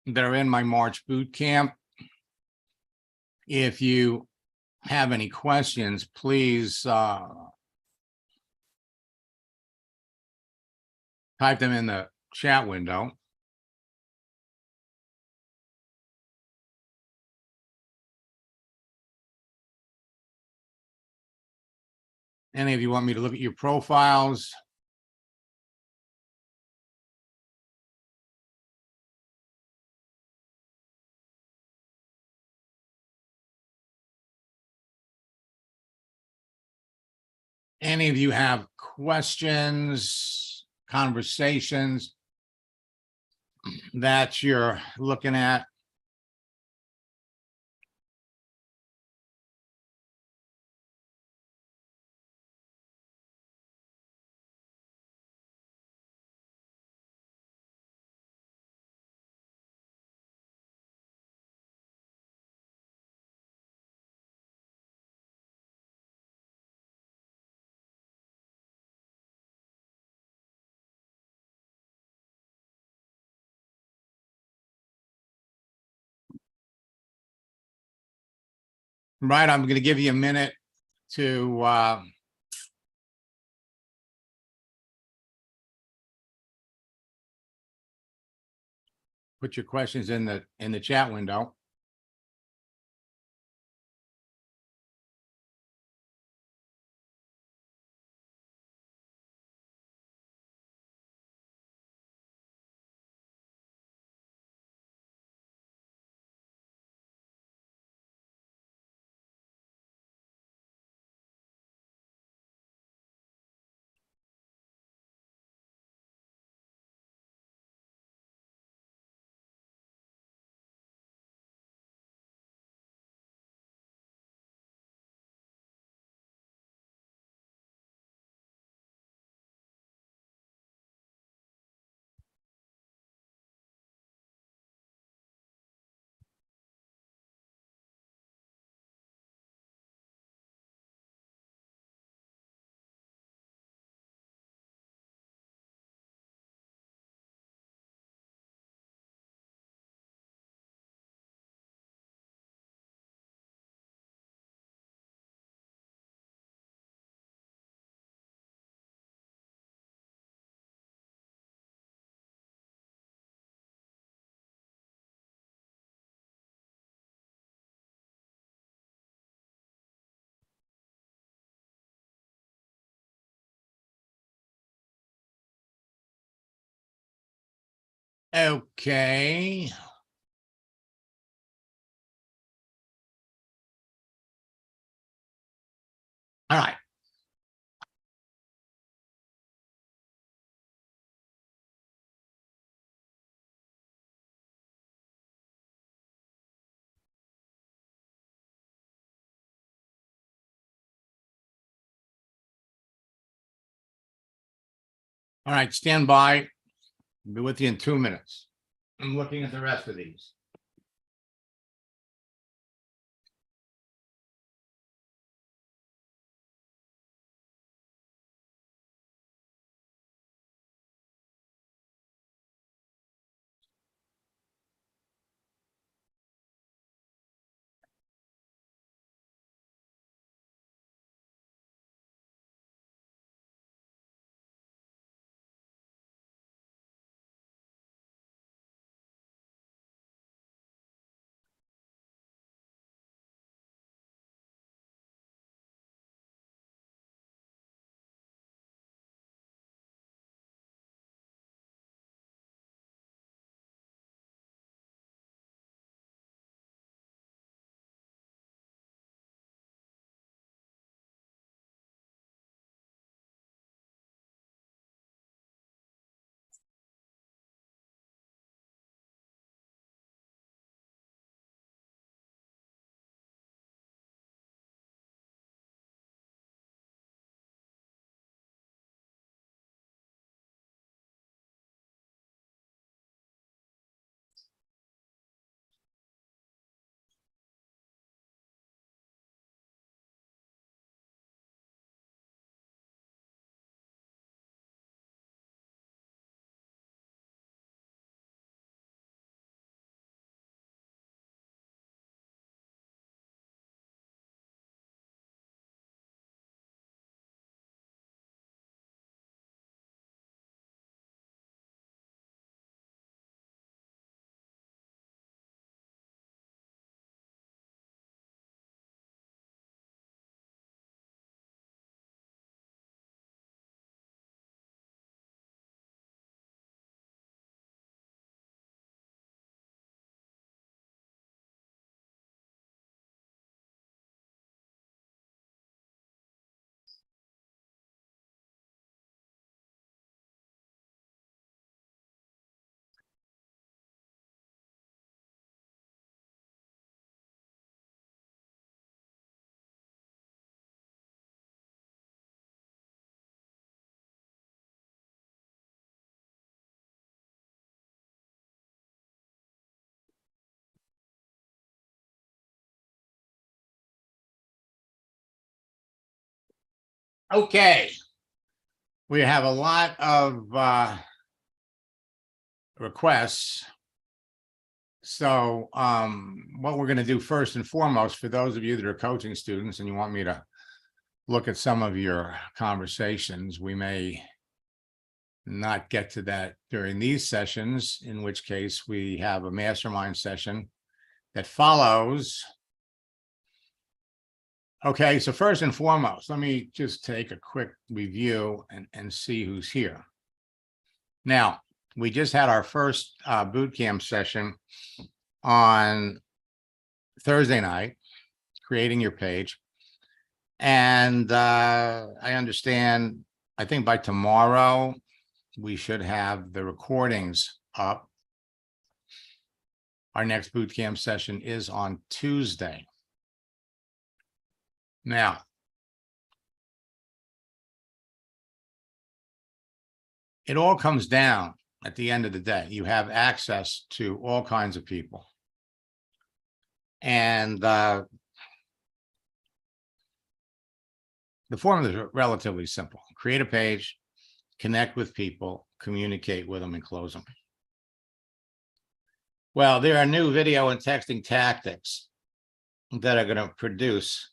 that are in my March boot camp. If you have any questions, please type them in the chat window. Any of you want me to look at your profiles? Any of you have questions, conversations that you're looking at? Right, I'm going to give you a minute to put your questions in the chat window. Okay. All right. All right, stand by. I'll be with you in 2 minutes. I'm looking at the rest of these. Okay. We have a lot of requests. So what we're going to do first and foremost, for those of you that are coaching students and you want me to look at some of your conversations, we may not get to that during these sessions, in which case we have a mastermind session that follows. Okay, so first and foremost, let me just take a quick review and see who's here. Now, we just had our first boot camp session on Thursday night, creating your page. And I understand, I think by tomorrow, we should have the recordings up. Our next boot camp session is on Tuesday. Now, it all comes down at the end of the day. You have access to all kinds of people. And the formula is relatively simple. Create a page, connect with people, communicate with them, and close them. Well, there are new video and texting tactics that are going to produce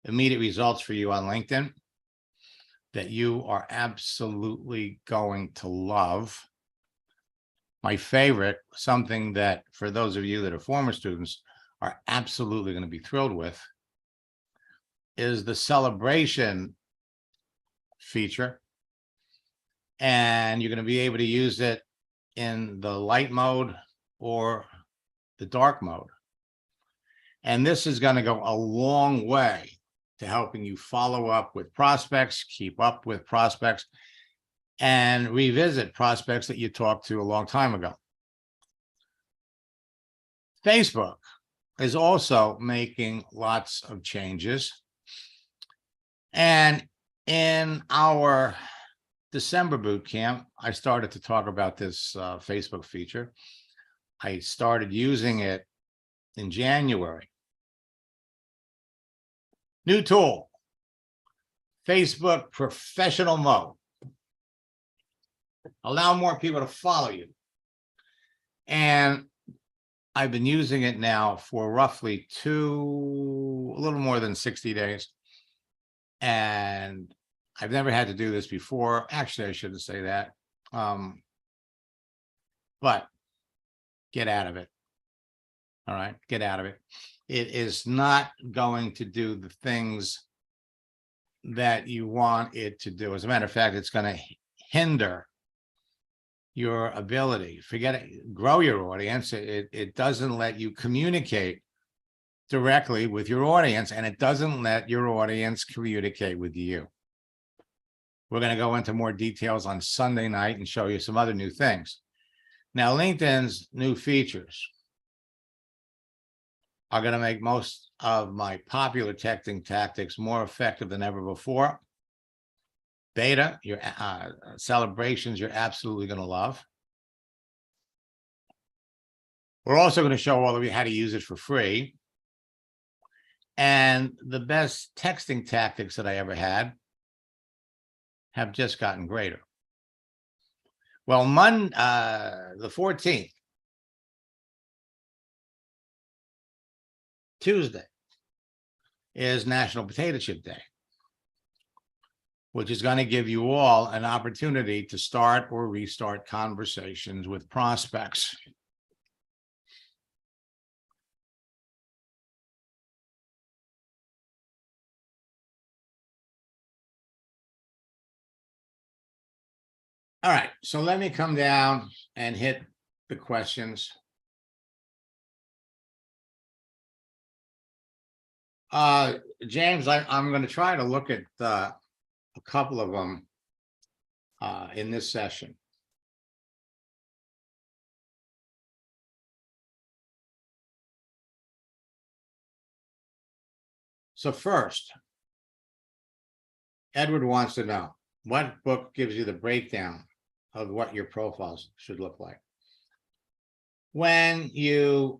immediate results for you on LinkedIn that you are absolutely going to love. My favorite, something that for those of you that are former students are absolutely going to be thrilled with, is the celebration feature. And you're going to be able to use it in the light mode or the dark mode. And this is going to go a long way to helping you follow up with prospects, keep up with prospects, and revisit prospects that you talked to a long time ago. Facebook is also making lots of changes. And in our December boot camp, I started to talk about this Facebook feature. I started using it in January. New tool, Facebook Professional Mode. Allow more people to follow you. And I've been using it now for roughly a little more than 60 days. And I've never had to do this before. Actually, I shouldn't say that. But get out of it. All right, get out of it. It is not going to do the things that you want it to do. As a matter of fact, it's going to hinder your ability. Forget it, grow your audience. It doesn't let you communicate directly with your audience, and it doesn't let your audience communicate with you. We're going to go into more details on Sunday night and show you some other new things. Now, LinkedIn's new features are going to make most of my popular texting tactics more effective than ever before. Beta, your celebrations, you're absolutely going to love. We're also going to show all of you how to use it for free. And the best texting tactics that I ever had have just gotten greater. Well, the 14th, Tuesday, is National Potato Chip Day, which is going to give you all an opportunity to start or restart conversations with prospects. All right, so let me come down and hit the questions. James, I'm going to try to look at a couple of them in this session. So first, Edward wants to know, what book gives you the breakdown of what your profiles should look like? When your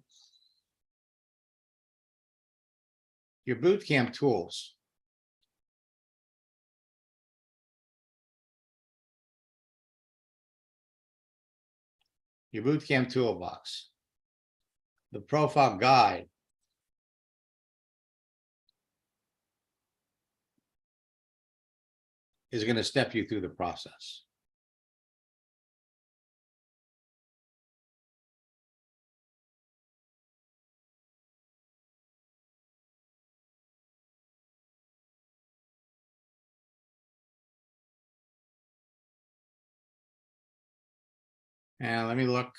boot camp tools your bootcamp toolbox, the profile guide, is going to step you through the process. And let me look.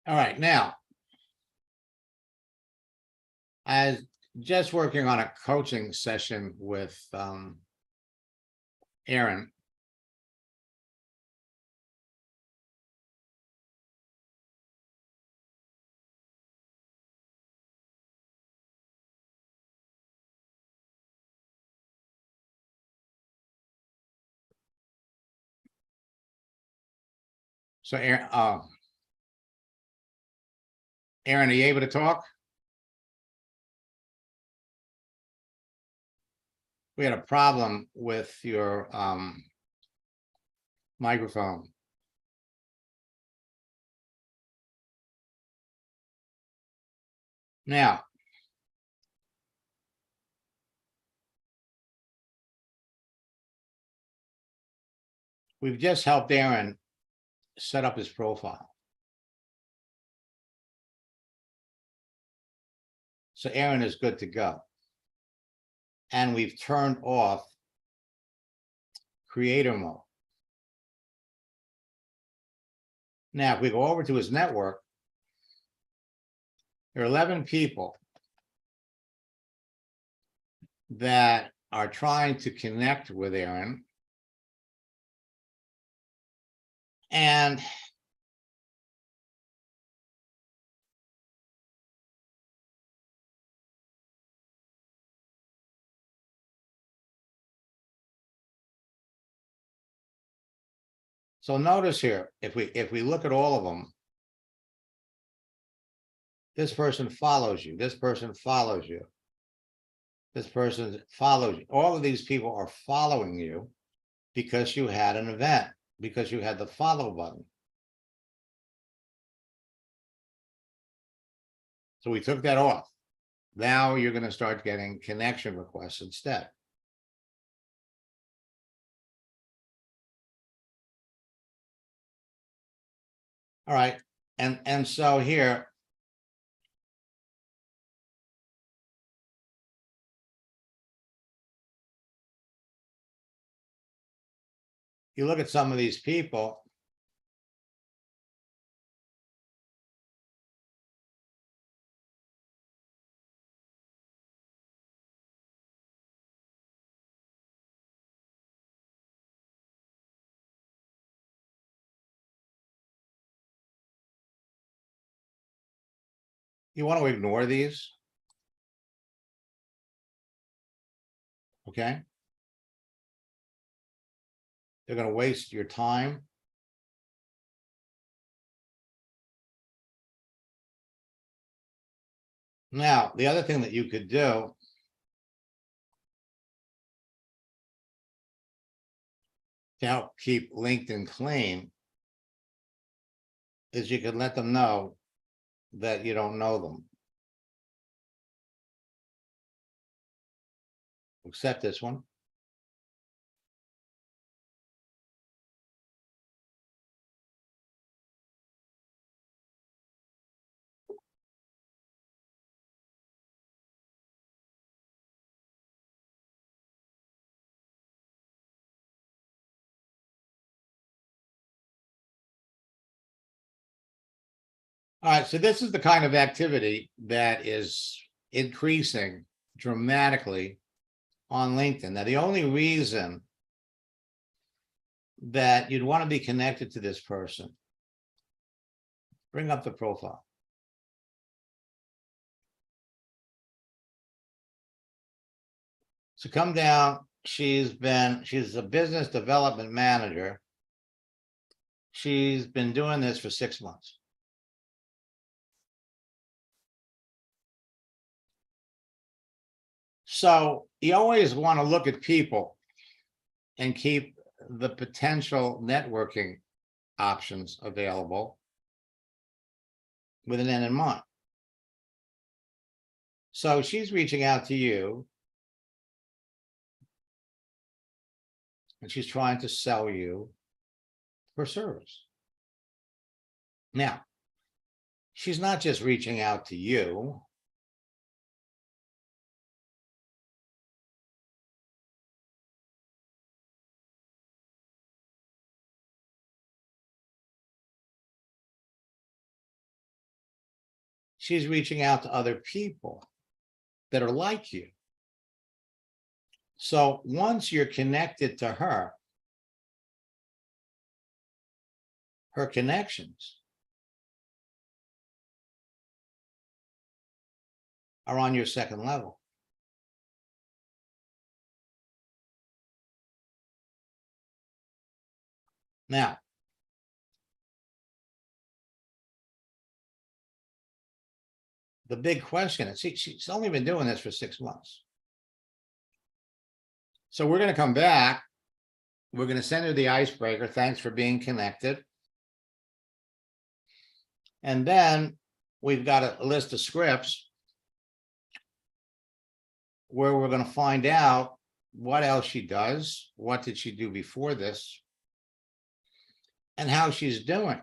All right, now, I was just working on a coaching session with Aaron. So Aaron, Aaron, are you able to talk? We had a problem with your microphone. Now, we've just helped Aaron set up his profile. So Aaron is good to go. And we've turned off creator mode. Now, if we go over to his network, there are 11 people that are trying to connect with Aaron. And so notice here, if we look at all of them, this person follows you, this person follows you, this person follows you. All of these people are following you because you had an event, because you had the follow button. So we took that off. Now you're going to start getting connection requests instead. All right. And so here, you look at some of these people. You want to ignore these. Okay. They're going to waste your time. Now, the other thing that you could do to help keep LinkedIn clean is you could let them know that you don't know them. Except this one. All right, so this is the kind of activity that is increasing dramatically on LinkedIn. Now, the only reason that you'd want to be connected to this person, bring up the profile. So come down, she's a business development manager. She's been doing this for 6 months. So you always want to look at people and keep the potential networking options available with an end in mind. So she's reaching out to you and she's trying to sell you her service. Now, she's not just reaching out to you. She's reaching out to other people that are like you. So once you're connected to her connections are on your second level. Now, the big question is, she's only been doing this for 6 months. So we're going to come back. We're going to send her the icebreaker. Thanks for being connected. And then we've got a list of scripts where we're going to find out what else she does, what did she do before this, and how she's doing.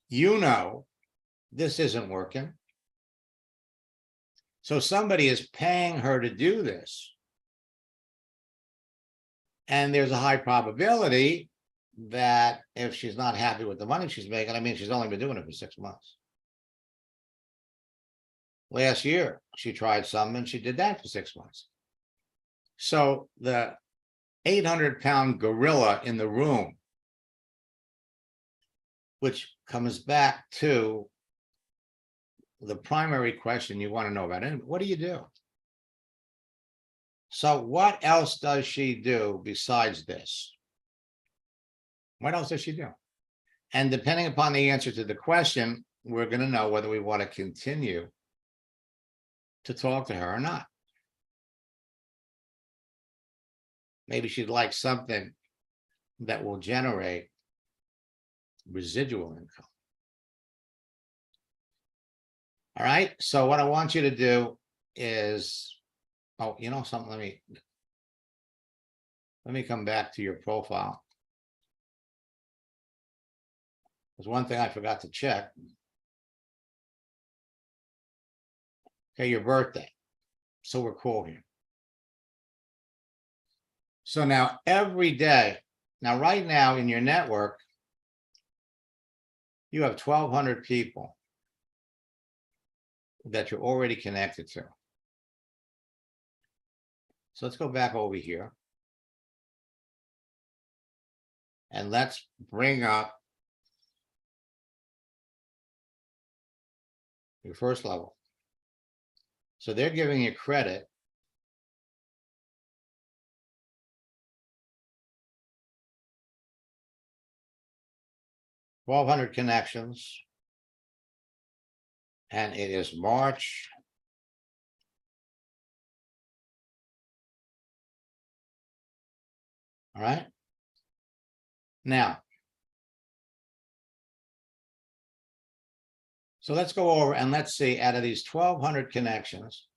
You know, this isn't working. So somebody is paying her to do this. And there's a high probability that if she's not happy with the money she's making, I mean, she's only been doing it for 6 months. Last year, she tried some and she did that for 6 months. So the 800-pound gorilla in the room, which comes back to the primary question you want to know about, and what do you do? So what else does she do besides this? What else does she do? And depending upon the answer to the question, we're going to know whether we want to continue to talk to her or not. Maybe she'd like something that will generate residual income. All right. So what I want you to do is, oh, you know something, let me come back to your profile. There's one thing I forgot to check. Okay, your birthday. So we're cool here. So now every day, now right now in your network, you have 1,200 people that you're already connected to. So let's go back over here. And let's bring up your first level. So they're giving you credit . 1,200 connections. And it is March . All right. Now, so let's go over and let's see, out of these 1,200 connections,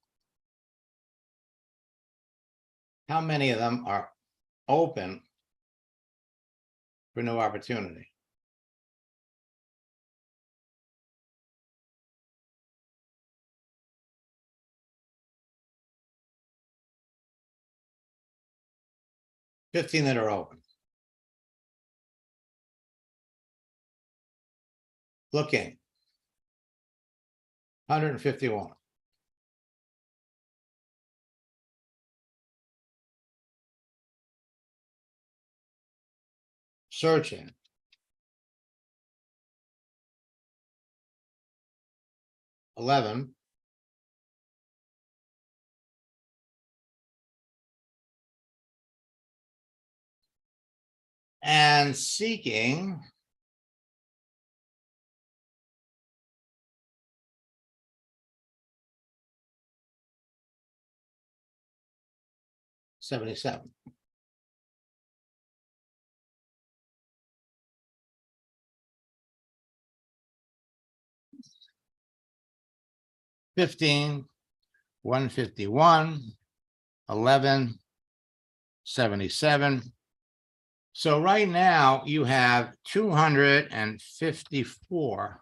how many of them are open for new opportunity? $15 that are open. Looking. 151. Searching. 11. And seeking. 77. $15, $151, $11, $77. So right now you have 254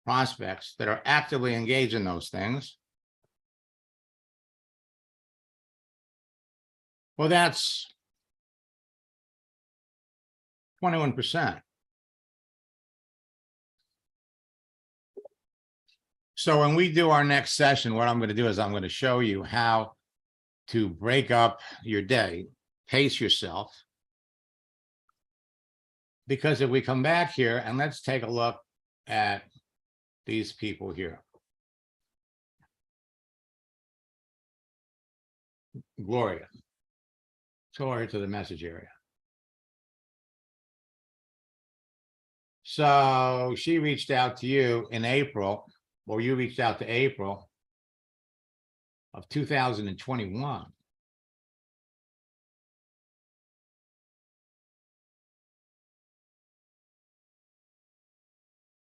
prospects that are actively engaged in those things. Well, that's 21%. So when we do our next session, what I'm going to do is I'm going to show you how to break up your day, pace yourself. Because if we come back here and let's take a look at these people here. Gloria. Go over to the message area. So she reached out to you in April, or you reached out to April of 2021.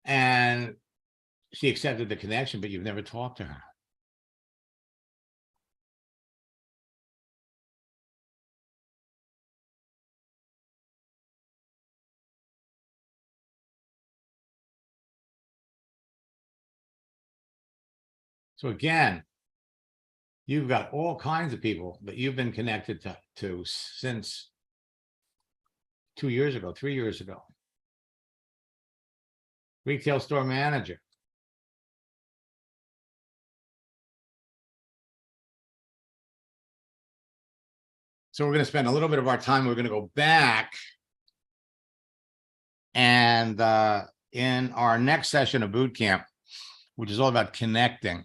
And she accepted the connection, but you've never talked to her. So again, you've got all kinds of people that you've been connected to since 2 years ago, 3 years ago. Retail store manager. So we're going to spend a little bit of our time. We're going to go back. And in our next session of boot camp, which is all about connecting,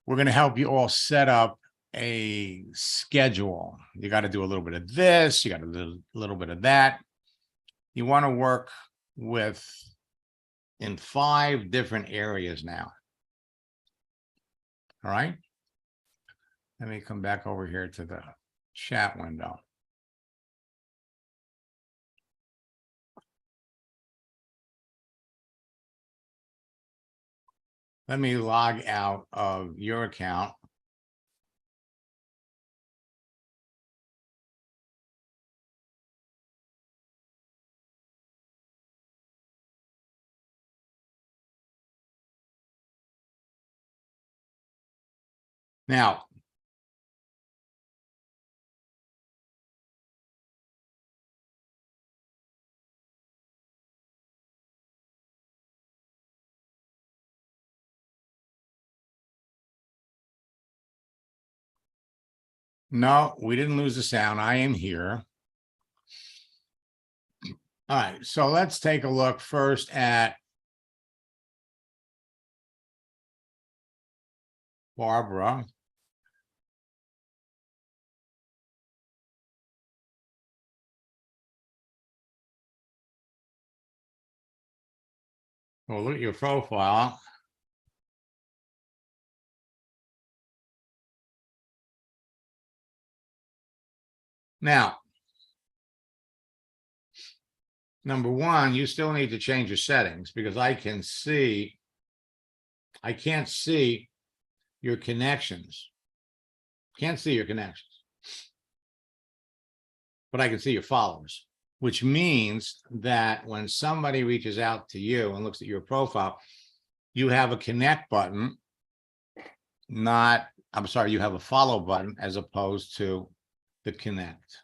we're going to help you all set up a schedule. You got to do a little bit of this. You got to do a little bit of that. You want to work in 5 different areas now. All right. Let me come back over here to the chat window. Let me log out of your account. Now, no, we didn't lose the sound. I am here. All right, so let's take a look first at Barbara. We'll look at your profile. Now, number one, you still need to change your settings because I can't see your connections. Can't see your connections, but I can see your followers, which means that when somebody reaches out to you and looks at your profile, you have a connect button, you have a follow button as opposed to the connect.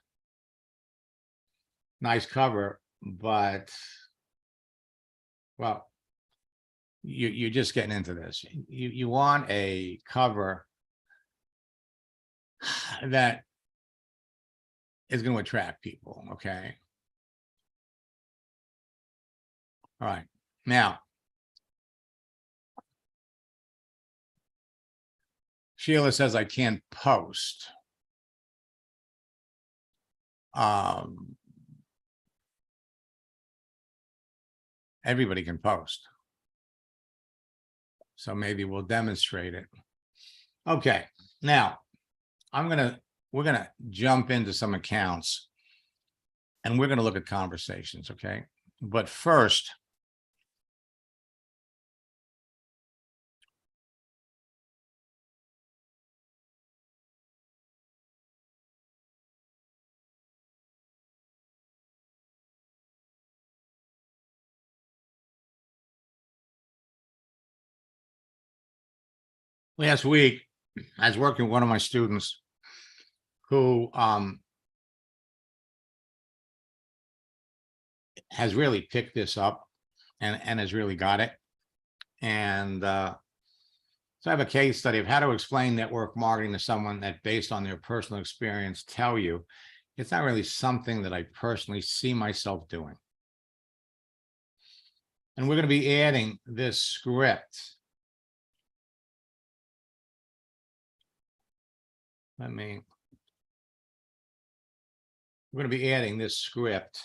Nice cover, but well, you're just getting into this. You want a cover that is going to attract people. Okay. All right. Now, Sheila says I can't post. Everybody can post. So maybe we'll demonstrate it. Okay, now we're gonna jump into some accounts and we're gonna look at conversations, okay? But first, last week, I was working with one of my students who has really picked this up and has really got it. And so I have a case study of how to explain network marketing to someone that, based on their personal experience, tell you it's not really something that I personally see myself doing. And we're going to be adding this script. We're going to be adding this script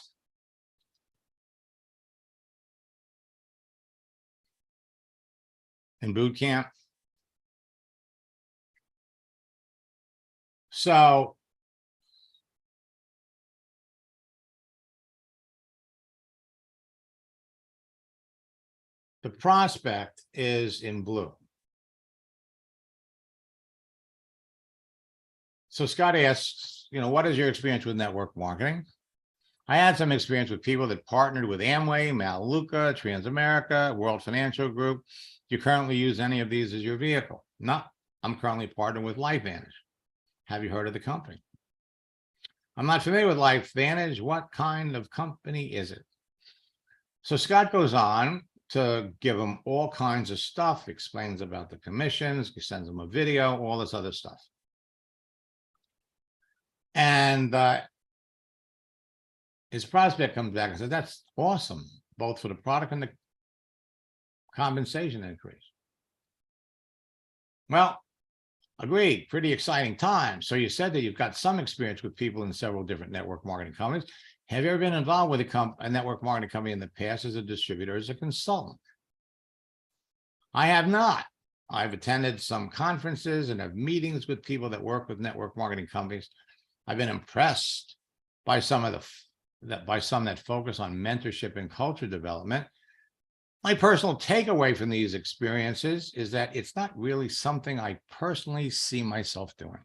in boot camp. So the prospect is in blue. So Scott asks, what is your experience with network marketing? I had some experience with people that partnered with Amway, Maluka, Transamerica, World Financial Group. Do you currently use any of these as your vehicle? No, I'm currently partnered with LifeVantage. Have you heard of the company? I'm not familiar with LifeVantage. What kind of company is it? So Scott goes on to give him all kinds of stuff, explains about the commissions, he sends him a video, all this other stuff. And his prospect comes back and says, that's awesome, both for the product and the compensation increase. Well, agreed, pretty exciting time. So you said that you've got some experience with people in several different network marketing companies. Have you ever been involved with a network marketing company in the past as a distributor, as a consultant? I have not. I've attended some conferences and have meetings with people that work with network marketing companies. I've been impressed by some that focus on mentorship and culture development. My personal takeaway from these experiences is that it's not really something I personally see myself doing.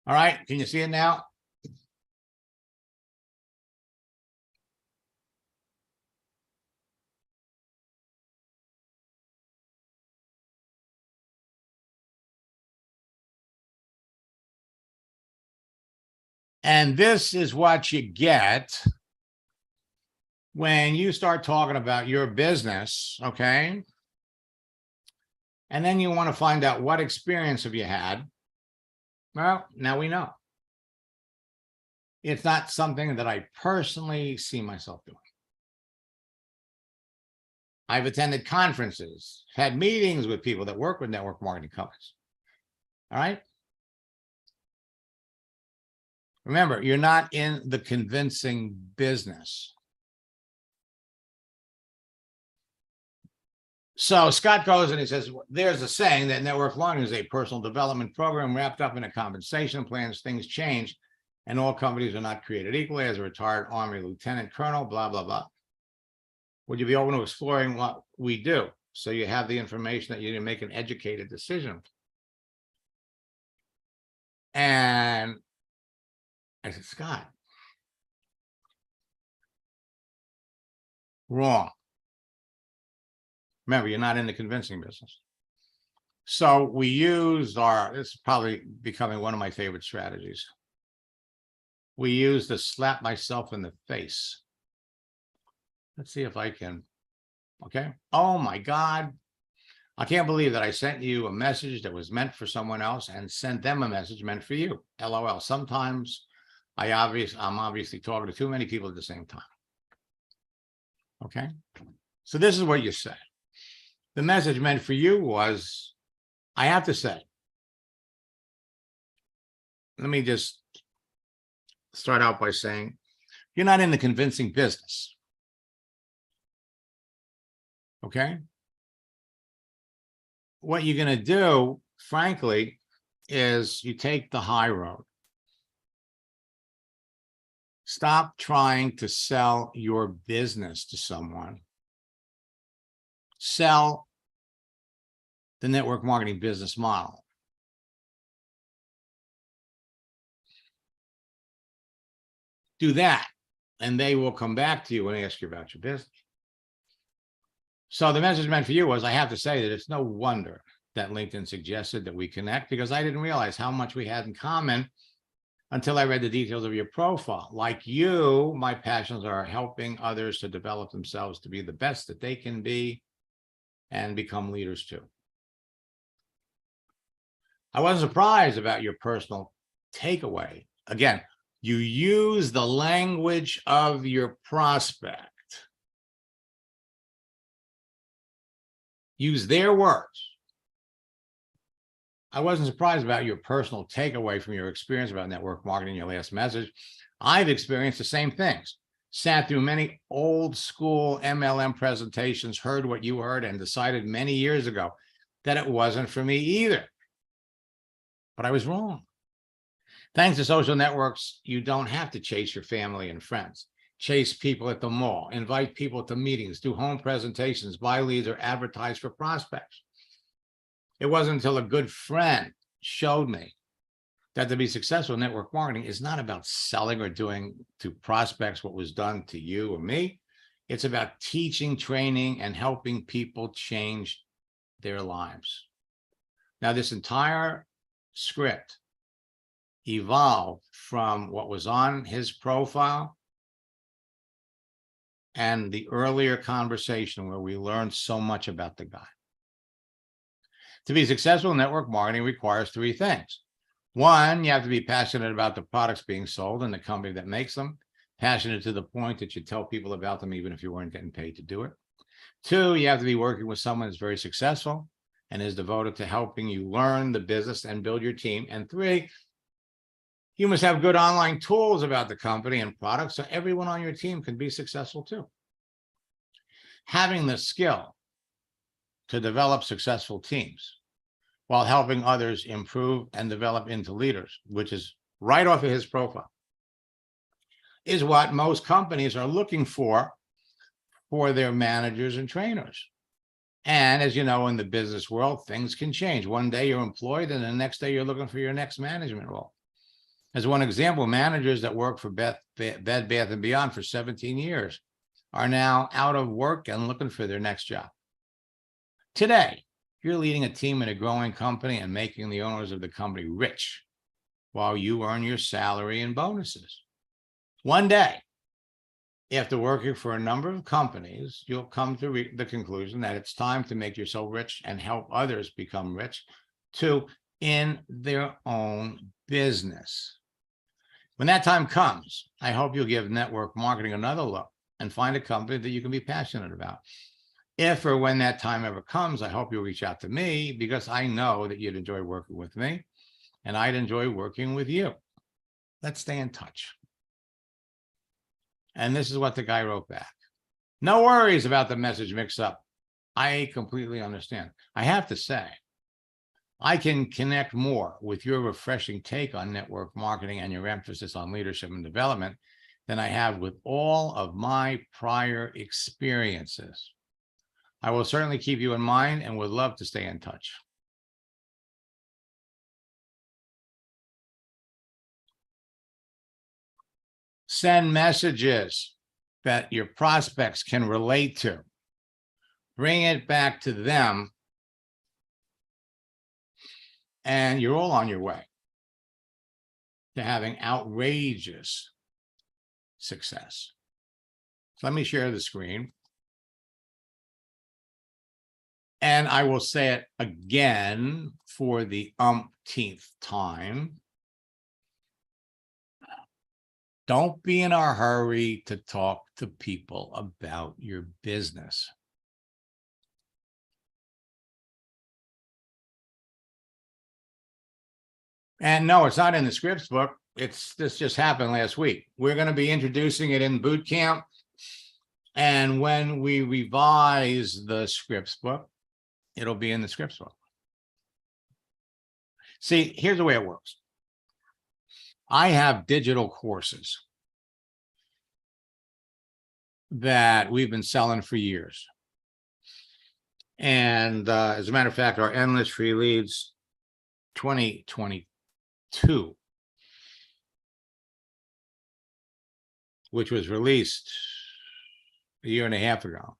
All right, can you see it now? And this is what you get when you start talking about your business, okay? And then you want to find out what experience have you had. Well, now we know. It's not something that I personally see myself doing. I've attended conferences, had meetings with people that work with network marketing companies. All right. Remember, you're not in the convincing business. So Scott goes and he says, there's a saying that network marketing is a personal development program wrapped up in a compensation plan. Things change and all companies are not created equally. As a retired Army lieutenant colonel, blah, blah, blah. Would you be open to exploring what we do so you have the information that you can make an educated decision? And I said, Scott, wrong. Remember, you're not in the convincing business. So we used this is probably becoming one of my favorite strategies. We use the slap myself in the face. Let's see if I can. Okay. Oh my God. I can't believe that I sent you a message that was meant for someone else and sent them a message meant for you. LOL. Sometimes I'm obviously talking to too many people at the same time. Okay. So this is what you say. The message meant for you was, I have to say, let me just start out by saying, you're not in the convincing business. Okay? What you're going to do, frankly, is you take the high road. Stop trying to sell your business to someone. Sell the network marketing business model. Do that, and they will come back to you and ask you about your business. So the message meant for you was, I have to say that it's no wonder that LinkedIn suggested that we connect, because I didn't realize how much we had in common until I read the details of your profile. Like you, my passions are helping others to develop themselves to be the best that they can be and become leaders too. I wasn't surprised about your personal takeaway. Again, you use the language of your prospect. Use their words. I wasn't surprised about your personal takeaway from your experience about network marketing, your last message. I've experienced the same things. Sat through many old school MLM presentations, heard what you heard, and decided many years ago that it wasn't for me either. But I was wrong. Thanks to social networks, you don't have to chase your family and friends. Chase people at the mall, invite people to meetings, do home presentations, buy leads, or advertise for prospects. It wasn't until a good friend showed me that to be successful in network marketing is not about selling or doing to prospects what was done to you or me. It's about teaching, training, and helping people change their lives. Now, this entire script evolved from what was on his profile and the earlier conversation where we learned so much about the guy. To be successful in network marketing requires three things. One, you have to be passionate about the products being sold and the company that makes them, passionate to the point that you tell people about them even if you weren't getting paid to do it. Two, you have to be working with someone that's very successful and is devoted to helping you learn the business and build your team. And three, you must have good online tools about the company and products so everyone on your team can be successful too. Having the skill to develop successful teams while helping others improve and develop into leaders, which is right off of his profile, is what most companies are looking for their managers and trainers. And as you know, in the business world, things can change. One day you're employed and the next day you're looking for your next management role. As one example, managers that work for Bed Bath & Beyond for 17 years are now out of work and looking for their next job. Today, you're leading a team in a growing company and making the owners of the company rich while you earn your salary and bonuses. One day, after working for a number of companies, you'll come to the conclusion that it's time to make yourself rich and help others become rich too in their own business. When that time comes, I hope you'll give network marketing another look and find a company that you can be passionate about. If or when that time ever comes, I hope you'll reach out to me because I know that you'd enjoy working with me and I'd enjoy working with you. Let's stay in touch. And this is what the guy wrote back. No worries about the message mix-up. I completely understand. I have to say, I can connect more with your refreshing take on network marketing and your emphasis on leadership and development than I have with all of my prior experiences. I will certainly keep you in mind and would love to stay in touch. Send messages that your prospects can relate to. Bring it back to them, and you're all on your way to having outrageous success. So let me share the screen. And I will say it again for the umpteenth time. Don't be in a hurry to talk to people about your business. And no, it's not in the scripts book. This just happened last week. We're going to be introducing it in boot camp. And when we revise the scripts book, it'll be in the scripts book. See, here's the way it works. I have digital courses that we've been selling for years. And as a matter of fact, our Endless Free Leads 2022, which was released a year and a half ago,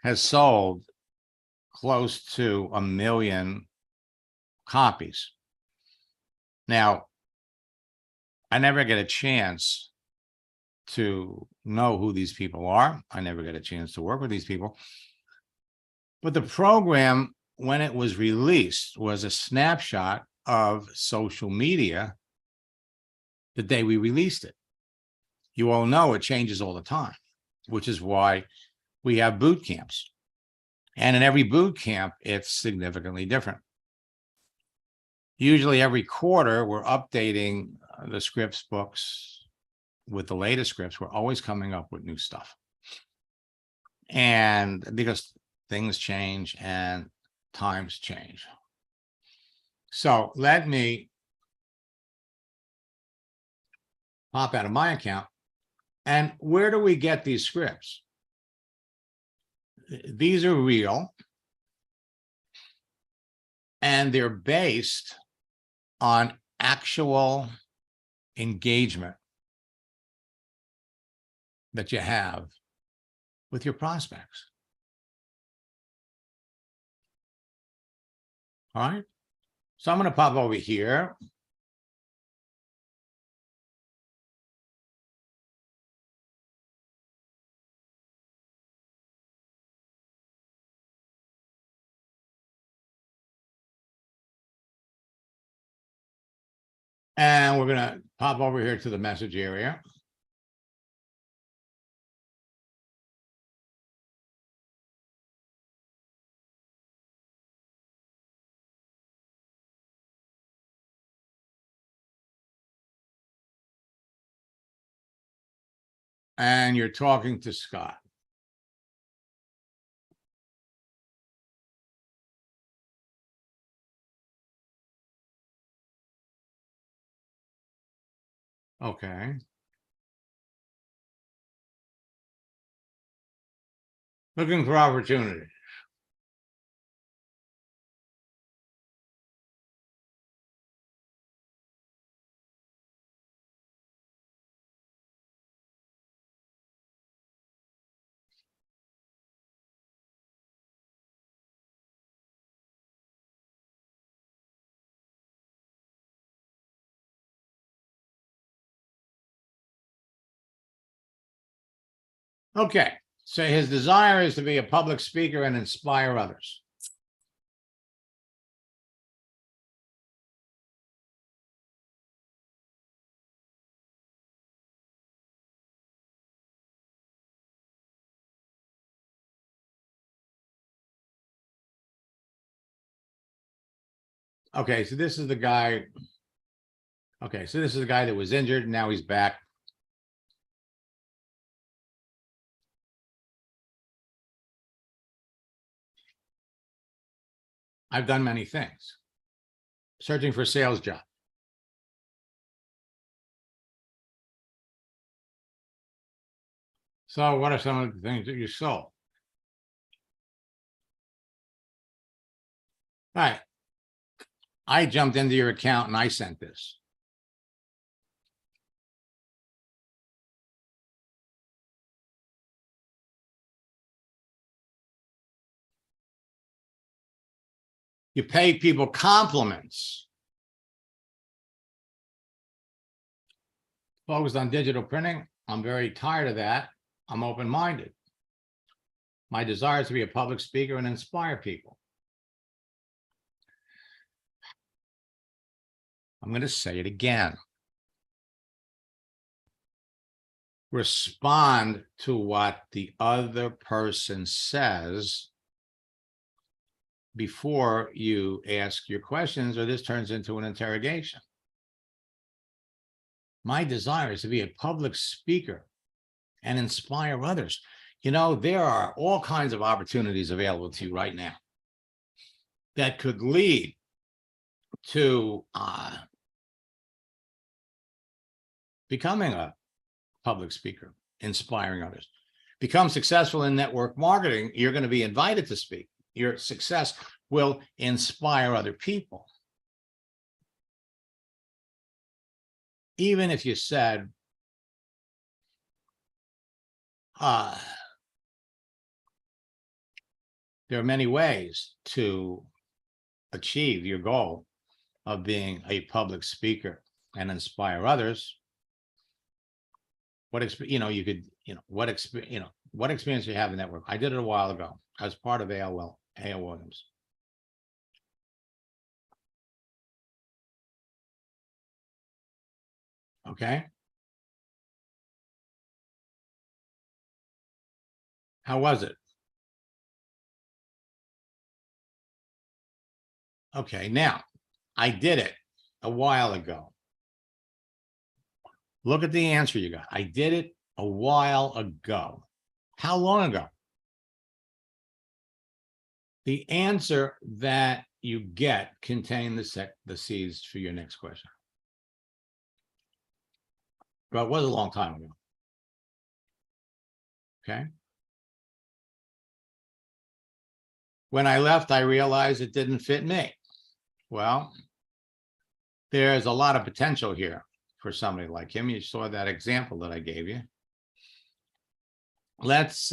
has sold close to 1 million copies. Now, I never get a chance to know who these people are. I never get a chance to work with these people. But the program, when it was released, was a snapshot of social media the day we released it. You all know it changes all the time, which is why we have boot camps. And in every boot camp, it's significantly different. Usually every quarter, we're updating the scripts books with the latest scripts. We're always coming up with new stuff. And because things change and times change. So let me pop out of my account. And where do we get these scripts? These are real. And they're based on actual engagement that you have with your prospects. All right. So I'm going to pop over here. And we're going to pop over here to the message area. And you're talking to Scott. Okay. Looking for opportunity. Okay. So his desire is to be a public speaker and inspire others. Okay, so this is the guy. Okay, so this is the guy that was injured, and now he's back. I've done many things. Searching for a sales job. So what are some of the things that you sold? All right. I jumped into your account and I sent this. You pay people compliments. Focused on digital printing. I'm very tired of that. I'm open-minded. My desire is to be a public speaker and inspire people. I'm going to say it again. Respond to what the other person says before you ask your questions, or this turns into an interrogation. My desire is to be a public speaker and inspire others. You know, there are all kinds of opportunities available to you right now that could lead to becoming a public speaker, inspiring others. Become successful in network marketing, you're going to be invited to speak. Your success will inspire other people. Even if you said, there are many ways to achieve your goal of being a public speaker and inspire others. What you could, what experience you have in network. I did it a while ago. I was part of A.L. Williams. Okay. How was it? Okay, now I did it a while ago. Look at the answer you got. I did it a while ago. How long ago? The answer that you get contain the seeds for your next question. But it was a long time ago. Okay. When I left, I realized it didn't fit me. Well, there's a lot of potential here for somebody like him. You saw that example that I gave you. Let's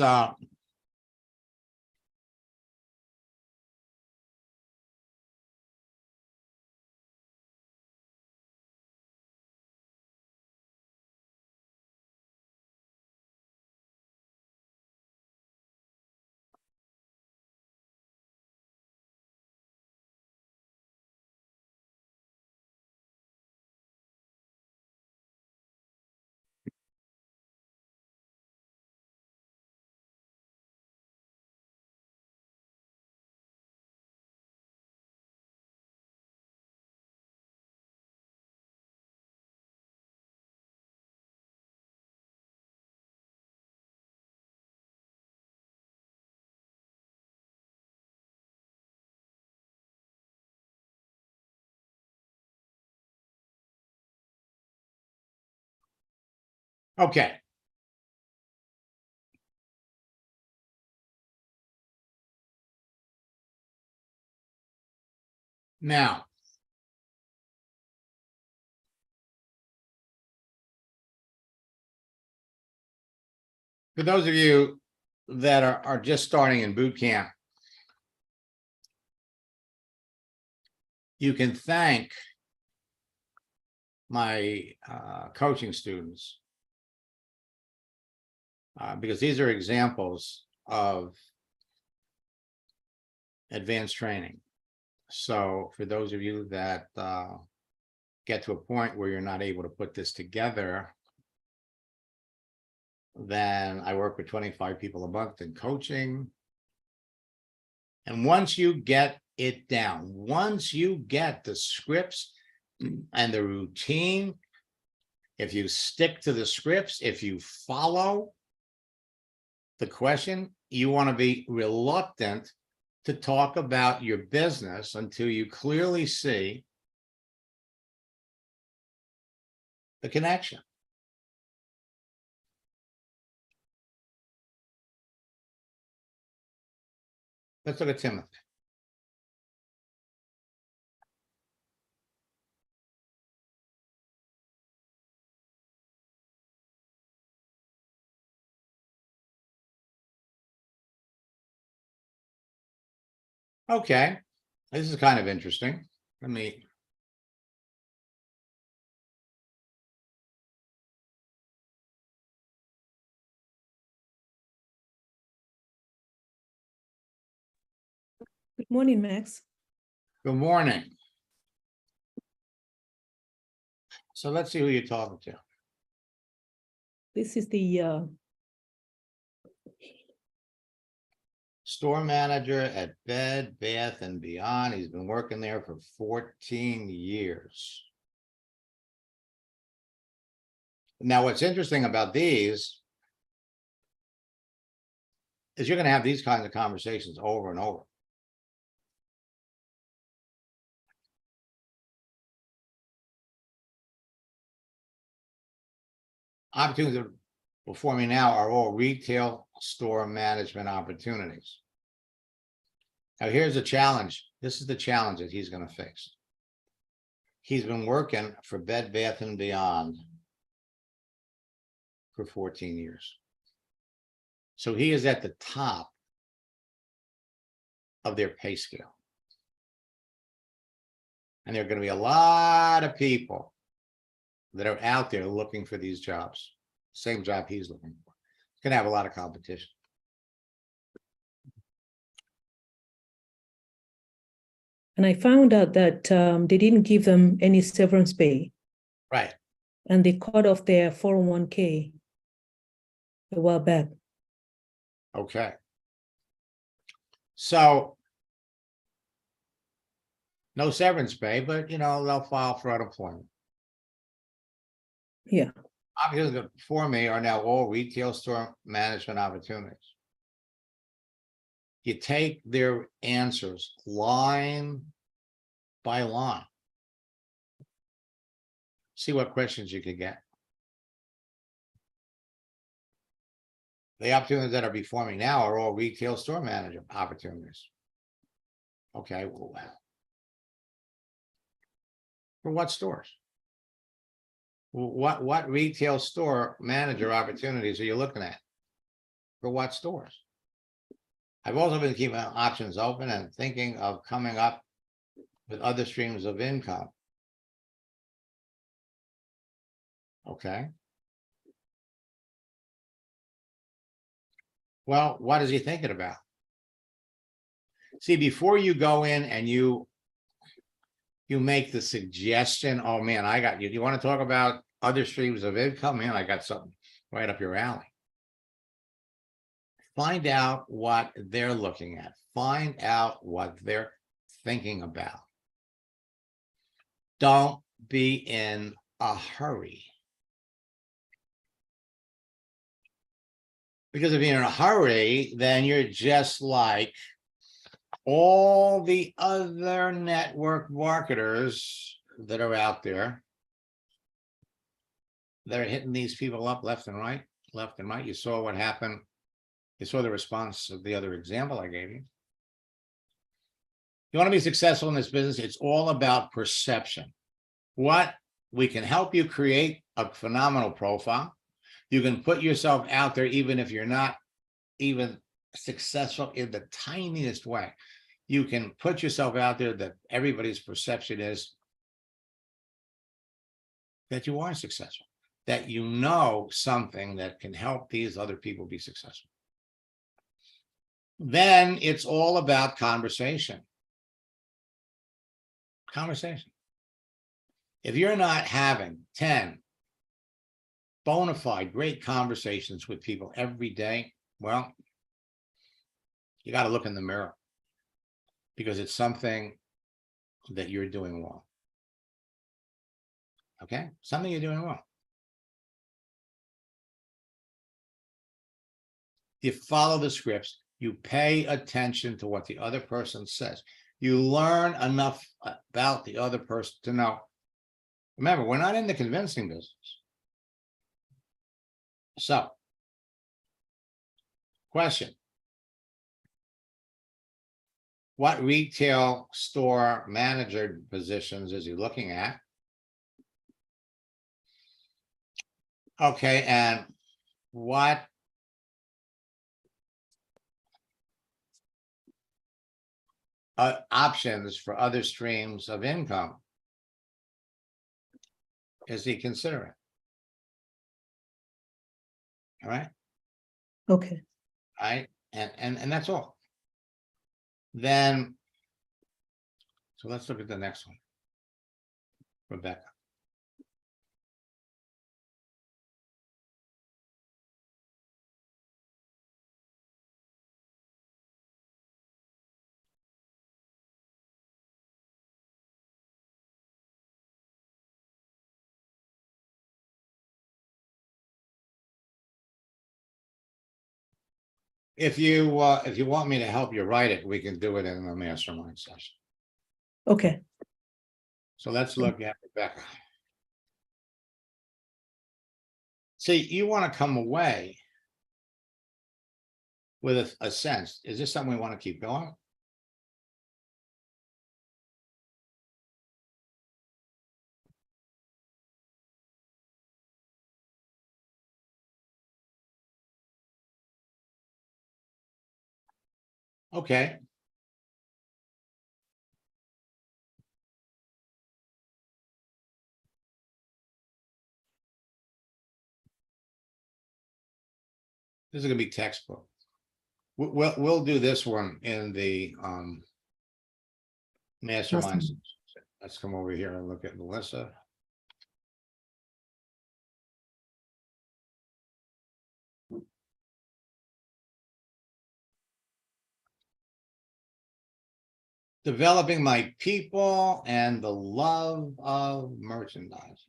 okay. Now, for those of you that are just starting in boot camp, you can thank my coaching students because these are examples of advanced training. So for those of you that get to a point where you're not able to put this together, then I work with 25 people a month in coaching. And once you get it down, once you get the scripts and the routine, if you stick to the scripts, if you follow the question, you want to be reluctant to talk about your business until you clearly see the connection. Let's look at Timothy. Okay, this is kind of interesting. Let me. Good morning, Max. Good morning. So let's see who you're talking to. This is the store manager at Bed Bath and Beyond. He's been working there for 14 years. Now, what's interesting about these is you're going to have these kinds of conversations over and over. Opportunities before me now are all retail store management opportunities. Now, here's a challenge. This is the challenge that he's going to face. He's been working for Bed Bath and Beyond for 14 years. So he is at the top of their pay scale. And there are going to be a lot of people that are out there looking for these jobs. Same job he's looking for. It's going to have a lot of competition. And I found out that they didn't give them any severance pay. Right. And they cut off their 401k a while back. Okay. So no severance pay, but they'll file for unemployment. Yeah. Opportunities for me are now all retail store management opportunities. You take their answers line by line. See what questions you could get. The opportunities that are before me now are all retail store manager opportunities. Okay, well, for what stores? What retail store manager opportunities are you looking at? For what stores? I've also been keeping options open and thinking of coming up with other streams of income. Okay. Well, what is he thinking about? See, before you go in and you make the suggestion, oh man, I got you. Do you want to talk about other streams of income? Man, I got something right up your alley. Find out what they're looking at. Find out what they're thinking about. Don't be in a hurry. Because if you're in a hurry, then you're just like all the other network marketers that are out there that are hitting these people up left and right. You saw what happened. You saw the response of the other example I gave you. You want to be successful in this business, it's all about perception. What we can help you create a phenomenal profile. You can put yourself out there even if you're not even successful in the tiniest way. You can put yourself out there that everybody's perception is that you are successful, that you know something that can help these other people be successful. Then it's all about conversation. Conversation. If you're not having 10 bona fide great conversations with people every day, well, you got to look in the mirror because it's something that you're doing wrong. Okay? Something you're doing wrong. You follow the scripts, you pay attention to what the other person says. You learn enough about the other person to know. Remember, we're not in the convincing business. So, question. What retail store manager positions is he looking at? Okay, and what options for other streams of income is he considering? All right. Okay. All right. And that's all. Then, so let's look at the next one. Rebecca. if you want me to help you write it, we can do it in a mastermind session. Okay. So let's look at Rebecca. See, you want to come away with a sense, is this something we want to keep going? Okay. This is gonna be textbook. We'll do this one in the mastermind. Awesome. Let's come over here and look at Melissa. Developing my people and the love of merchandise.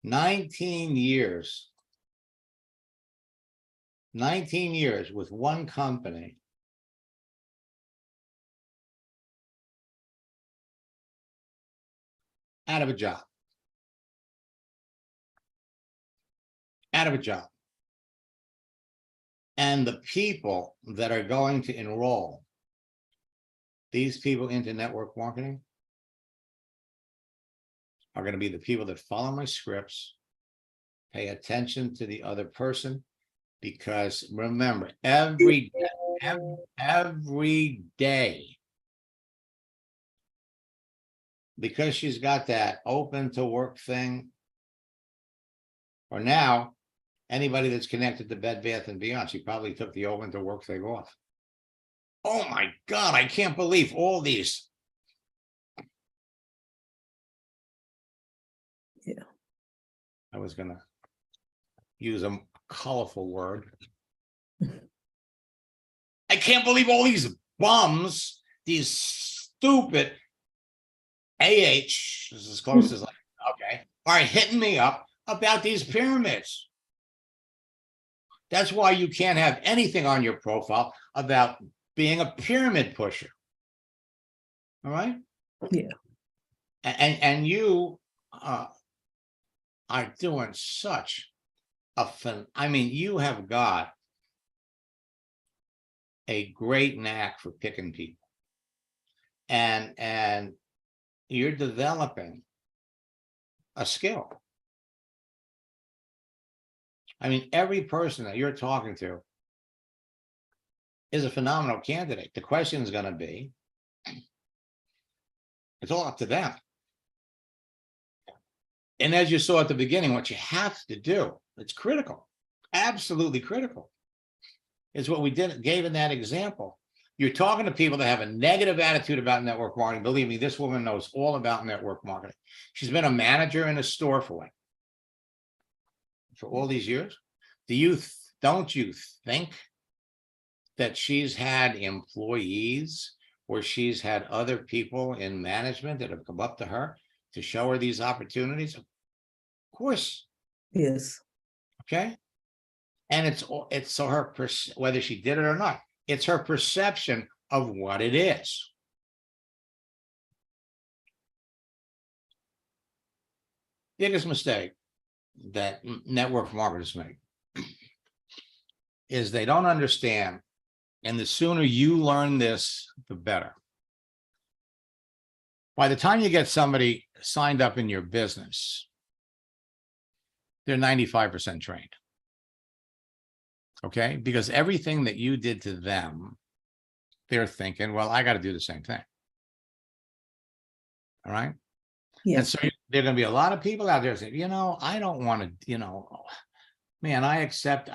$19 years. 19 years with one company. Out of a job. Out of a job. And the people that are going to enroll these people into network marketing are going to be the people that follow my scripts, pay attention to the other person, because remember, every day, because she's got that open to work thing, or now anybody that's connected to Bed Bath and Beyond, she probably took the open to work thing off. Oh my God, I can't believe all these. Yeah. I was gonna use a colorful word. I can't believe all these bums, these stupid AH, is as close as okay, are hitting me up about these pyramids. That's why you can't have anything on your profile about being a pyramid pusher. All right? Yeah. And you are doing such a fun. I mean, you have got a great knack for picking people. And you're developing a skill. I mean, every person that you're talking to is a phenomenal candidate. The question is going to be, it's all up to them. And as you saw at the beginning, what you have to do, it's critical, absolutely critical, is what we gave in that example. You're talking to people that have a negative attitude about network marketing. Believe me, this woman knows all about network marketing. She's been a manager in a store for all these years. Don't you think that she's had employees or she's had other people in management that have come up to her to show her these opportunities? Of course. Yes. Okay. And it's so her, whether she did it or not, it's her perception of what it is. Biggest mistake that network marketers make is they don't understand, and the sooner you learn this, the better. By the time you get somebody signed up in your business, they're 95% trained. Okay, because everything that you did to them, they're thinking, well, I got to do the same thing. All right. Yeah. And so there are going to be a lot of people out there saying, I don't want to, man, I accept,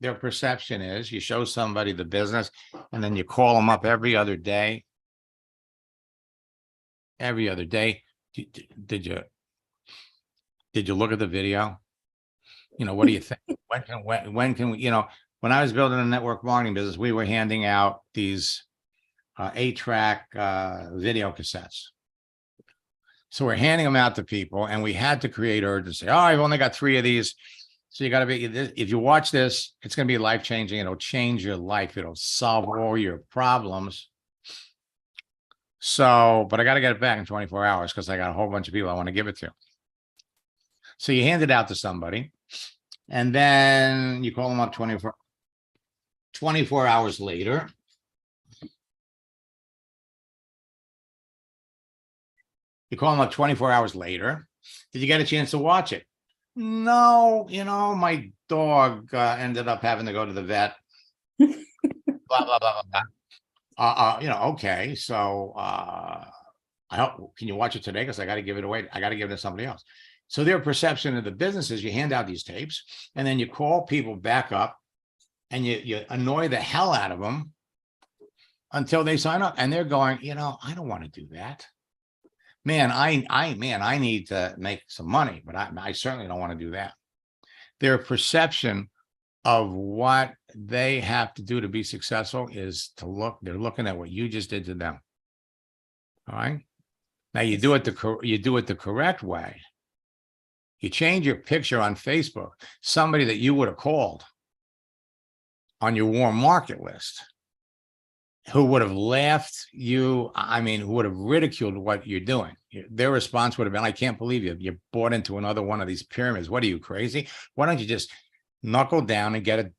their perception is you show somebody the business and then you call them up every other day. Every other day. Did you look at the video? What do you think? When can we, when I was building a network marketing business, we were handing out these 8-track video cassettes. So we're handing them out to people, and we had to create urgency. Oh, I've only got 3 of these. So you got to be, if you watch this, it's going to be life-changing. It'll change your life. It'll solve all your problems. So, but I got to get it back in 24 hours because I got a whole bunch of people I want to give it to. So you hand it out to somebody, and then you call them up 24 hours later. You call them up 24 hours later. Did you get a chance to watch it? No, my dog ended up having to go to the vet. Blah, blah, blah, blah, blah. Okay. So can you watch it today? Because I got to give it away. I got to give it to somebody else. So their perception of the business is you hand out these tapes, and then you call people back up, and you annoy the hell out of them until they sign up. And they're going, I don't want to do that. Man, I need to make some money, but I certainly don't want to do that. Their perception of what they have to do to be successful is they're looking at what you just did to them. All right. Now you do it the correct way. You change your picture on Facebook, somebody that you would have called on your warm market list, who would have laughed who would have ridiculed what you're doing. Their response would have been, I can't believe you bought into another one of these pyramids. What are you, crazy? Why don't you just knuckle down and get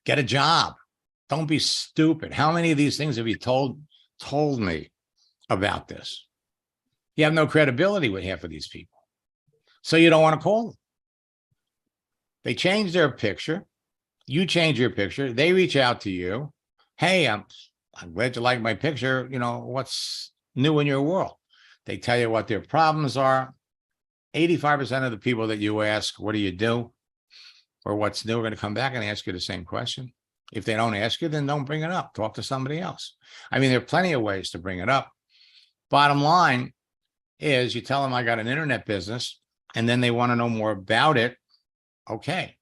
a job? Don't be stupid. How many of these things have you told me about this? You have no credibility with half of these people. So you don't want to call them. They change their picture. You change your picture. They reach out to you. Hey, I'm glad you like my picture. What's new in your world? They tell you what their problems are. 85% of the people that you ask, what do you do? Or what's new, are going to come back and ask you the same question. If they don't ask you, then don't bring it up. Talk to somebody else. There are plenty of ways to bring it up. Bottom line is you tell them I got an internet business, and then they want to know more about it. Okay.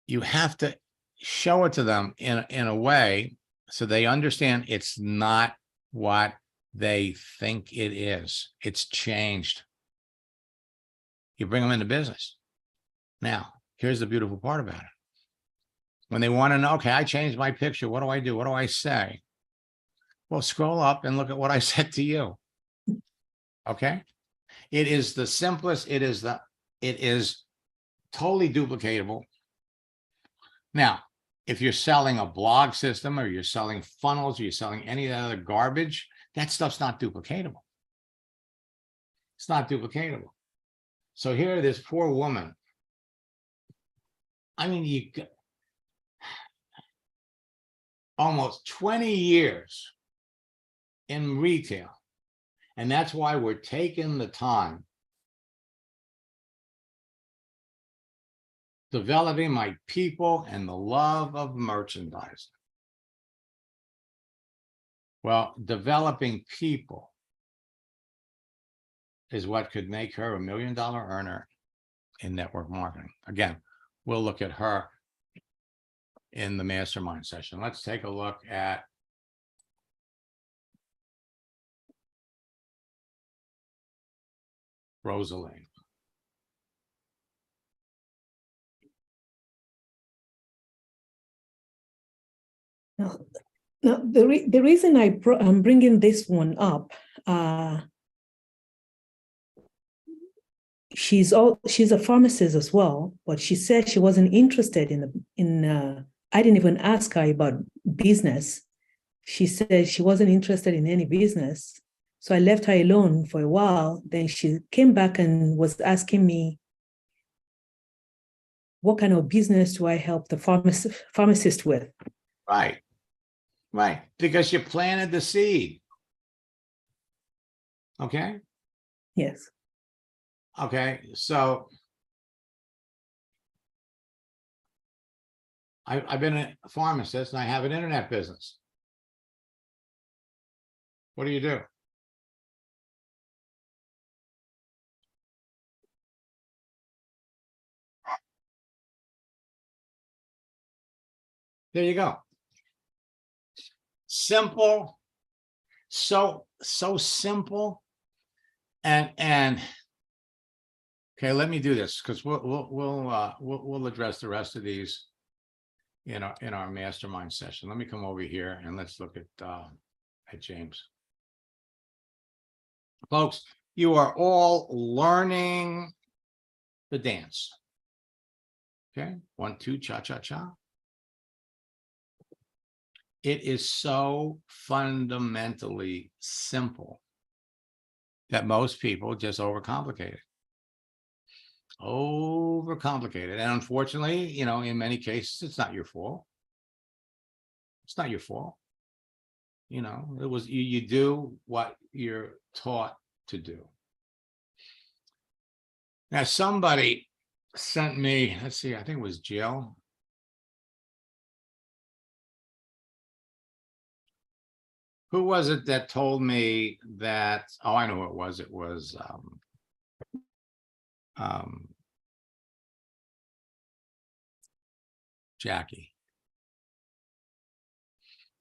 You have to show it to them in a way so they understand it's not what they think it is. It's changed. You bring them into business. Now, here's the beautiful part about it. When they want to know, okay, I changed my picture. What do I do? What do I say? Well, scroll up and look at what I said to you. Okay. It is the simplest. It is totally duplicatable. Now, if you're selling a blog system, or you're selling funnels, or you're selling any other garbage, that stuff's not duplicatable. It's not duplicatable. So here, this poor woman. You almost 20 years in retail. And that's why we're taking the time developing my people and the love of merchandising. Well, developing people is what could make her $1 million earner in network marketing. Again, we'll look at her in the mastermind session. Let's take a look at Rosalie. Now the reason I'm bringing this one up, she's a pharmacist as well, but she said she wasn't interested in I didn't even ask her about business. She said she wasn't interested in any business. So I left her alone for a while. Then she came back and was asking me, what kind of business do I help the pharmacist with? Right. Because you planted the seed. Okay. Yes. Okay. So I've been a pharmacist, and I have an internet business. What do you do? There you go. Simple, so simple. And okay, let me do this because we'll address the rest of these in our mastermind session. Let me come over here and let's look at James. Folks, you are all learning the dance. Okay, 1, 2, cha-cha-cha. It is so fundamentally simple that most people just overcomplicate it. Overcomplicated. And unfortunately, in many cases, it's not your fault. It's not your fault. It was you do what you're taught to do. Now, somebody sent me, let's see, I think it was Jill. Who was it that told me that, oh, I know who it was. It was Jackie.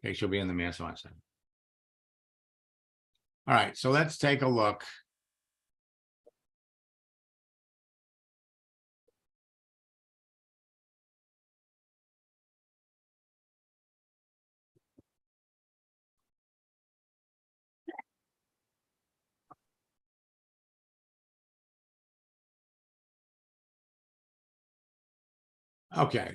Okay, she'll be in the mastermind center. All right, so let's take a look. Okay.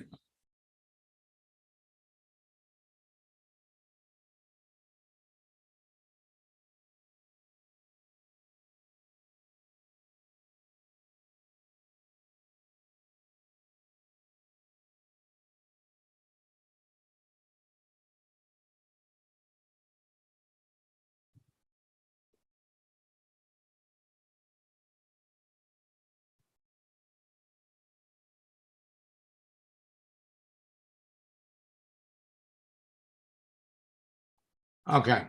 Okay.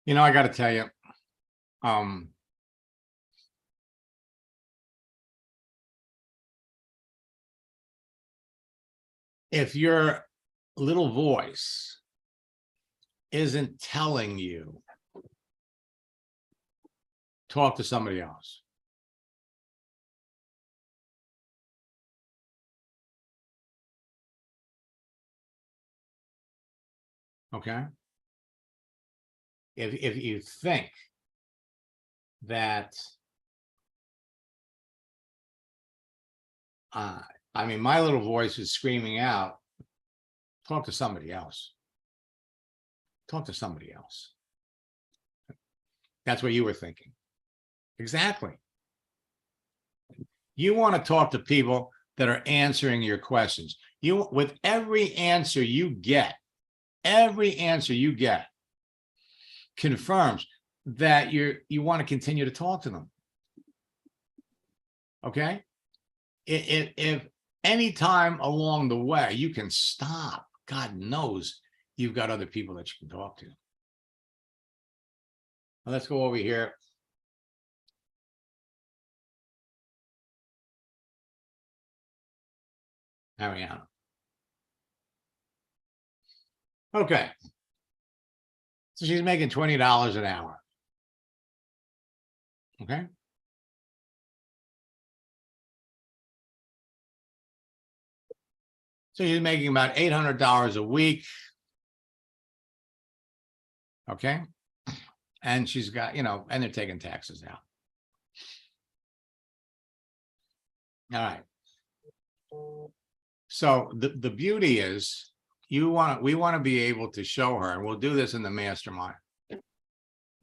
I got to tell you, if your little voice isn't telling you, talk to somebody else. Okay. If you think that, my little voice is screaming out, talk to somebody else. Talk to somebody else. That's what you were thinking. Exactly. You want to talk to people that are answering your questions. With every answer you get confirms that you want to continue to talk to them. Okay? If any time along the way you can stop, God knows you've got other people that you can talk to. Now let's go over here. Ariana. Okay. So she's making $20 an hour. Okay. So she's making about $800 a week. Okay. And she's got, and they're taking taxes out. All right. So the beauty is we want to be able to show her, and we'll do this in the mastermind.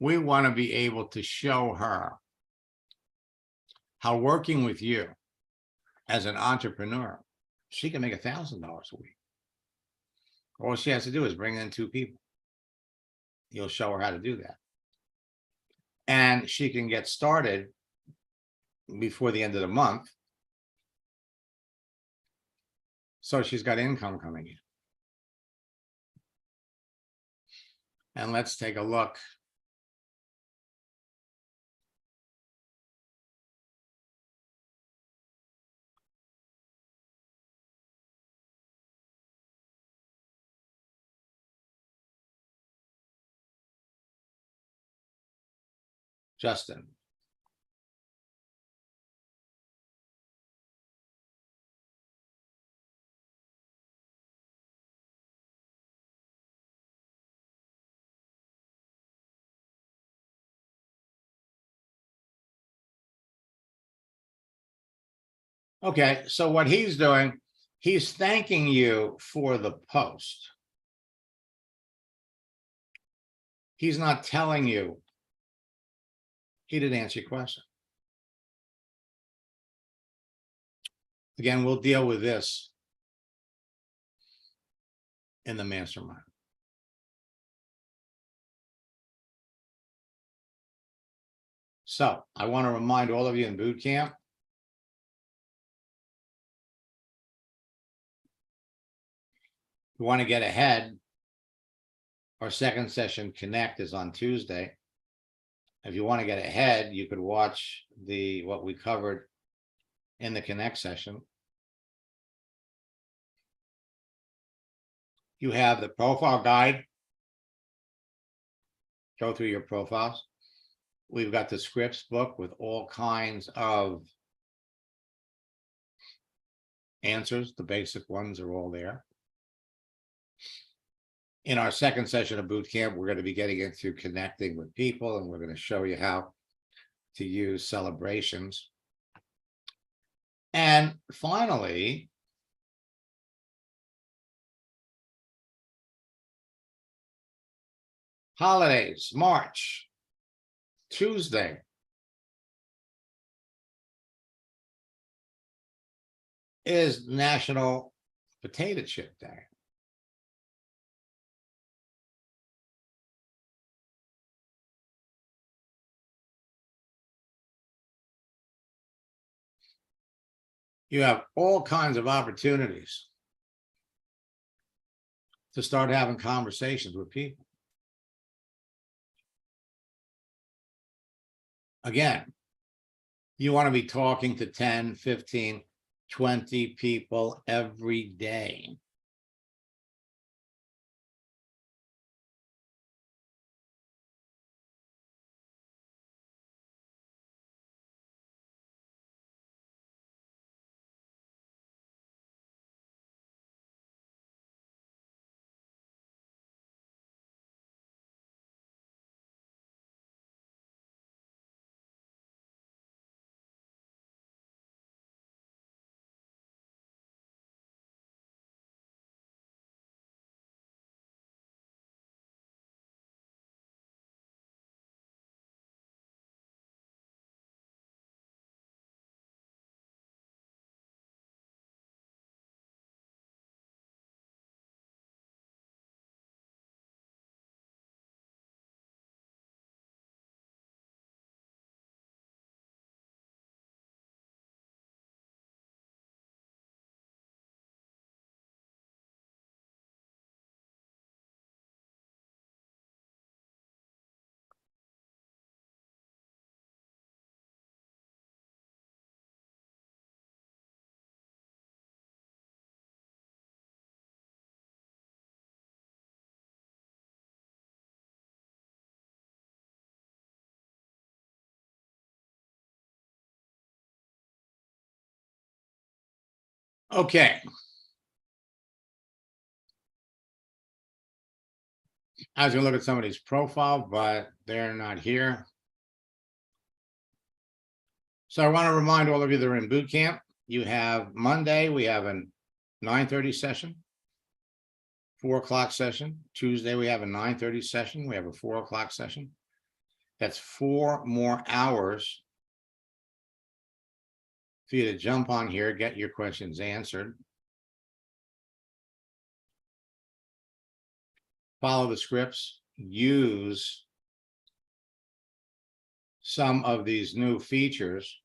We want to be able to show her how working with you as an entrepreneur, she can make $1,000 a week. All she has to do is bring in 2 people. You'll show her how to do that. And she can get started before the end of the month. So she's got income coming in. And let's take a look Justin. Okay, so what he's doing, he's thanking you for the post. He's not telling you. He didn't answer your question. Again, we'll deal with this in the mastermind. So I want to remind all of you in boot camp, you want to get ahead. Our second session Connect is on Tuesday. If you want to get ahead, you could watch what we covered in the Connect session. You have the profile guide. Go through your profiles. We've got the scripts book with all kinds of answers. The basic ones are all there. In our second session of boot camp, we're going to be getting into connecting with people, and we're going to show you how to use celebrations. And finally, holidays, March, Tuesday. Is National Potato Chip Day. You have all kinds of opportunities to start having conversations with people. Again, you want to be talking to 10, 15, 20 people every day. Okay. I was going to look at somebody's profile, but they're not here. So I want to remind all of you that are in boot camp. You have Monday, we have a 9:30 session, 4 o'clock session. Tuesday, we have a 9:30 session. We have a 4 o'clock session. That's 4 more hours for you to jump on here, get your questions answered. Follow the scripts, use some of these new features.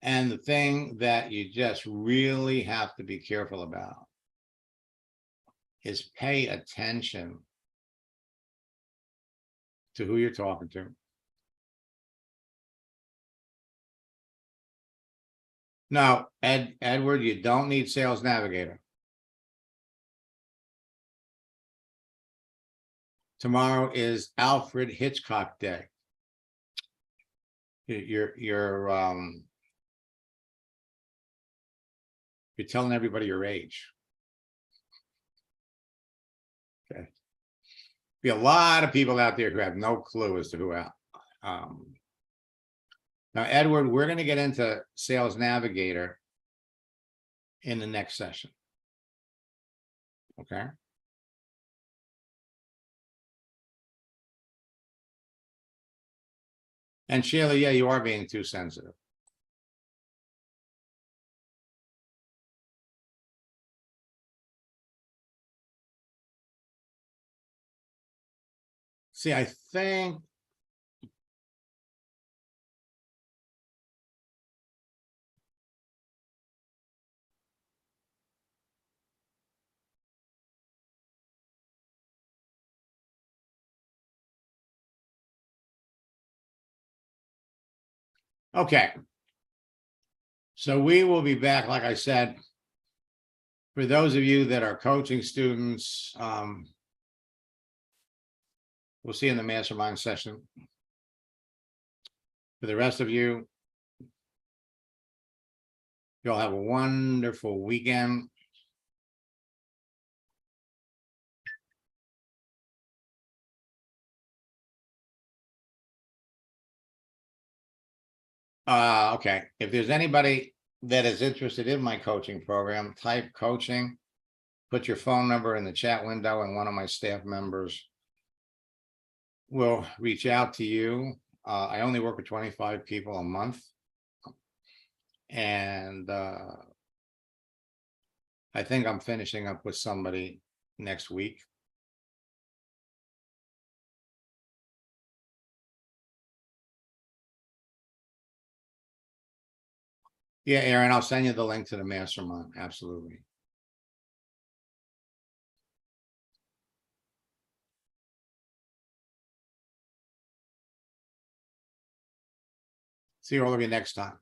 And the thing that you just really have to be careful about is pay attention to who you're talking to. Now, Edward, you don't need Sales Navigator. Tomorrow is Alfred Hitchcock Day. You're telling everybody your age. Okay. Be a lot of people out there who have no clue as to who out. Now, Edward, we're going to get into Sales Navigator in the next session. Okay. And Sheila, yeah, you are being too sensitive. See, I think okay. So we will be back, like I said, for those of you that are coaching students, we'll see you in the mastermind session. For the rest of you, you'll have a wonderful weekend. Okay. If there's anybody that is interested in my coaching program, type coaching, put your phone number in the chat window, and one of my staff members will reach out to you. I only work with 25 people a month. And I think I'm finishing up with somebody next week. Yeah, Aaron, I'll send you the link to the mastermind. Absolutely. See all of you next time.